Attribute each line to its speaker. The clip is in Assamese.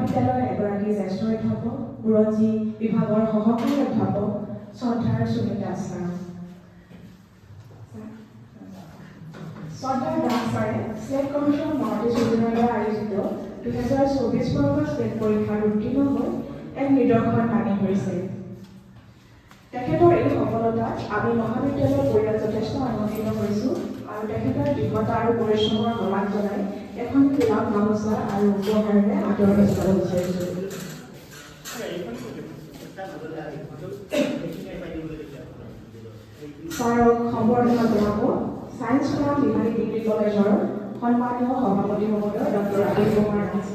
Speaker 1: মহাবিদ্যালয়ৰ এগৰাকী জ্যেষ্ঠ অধ্যাপক বুৰঞ্জী বিভাগৰ সহকাৰী অধ্যাপক শ্ৰদ্ধাৰ সুনীল দাস ছাৰ। শ্ৰদ্ধাৰ দাস ছাৰে স্লেট কমিশ্যন নৰ্থ ইষ্ট ৰিজনেলৰ আয়োজিত 2024 বৰ্ষৰ স্লেট পৰীক্ষাত উত্তীৰ্ণ হৈ এক নিদৰ্শন দাঙি ধৰিছে। তেখেতৰ এই সফলতাত আমি মহাবিদ্যালয়ৰ পৰিয়াল যথেষ্ট আনন্দিত হৈছোঁ আৰু তেখেতৰ দৃঢ়তা আৰু পৰিশ্ৰমৰ শলাগ জনাই এখন গোলাপ গামোচা আৰু উপহাৰেৰে আদৰণি জনাব বিচাৰিছোঁ। ছাৰক সম্বৰ্ধনা জনাব ছায়েন্স ফৰাম বিহাৰী ডিগ্ৰী কলেজৰ সন্মানীয় সভাপতি মহোদয় ডক্টৰ ৰাজীৱ কুমাৰ দাস।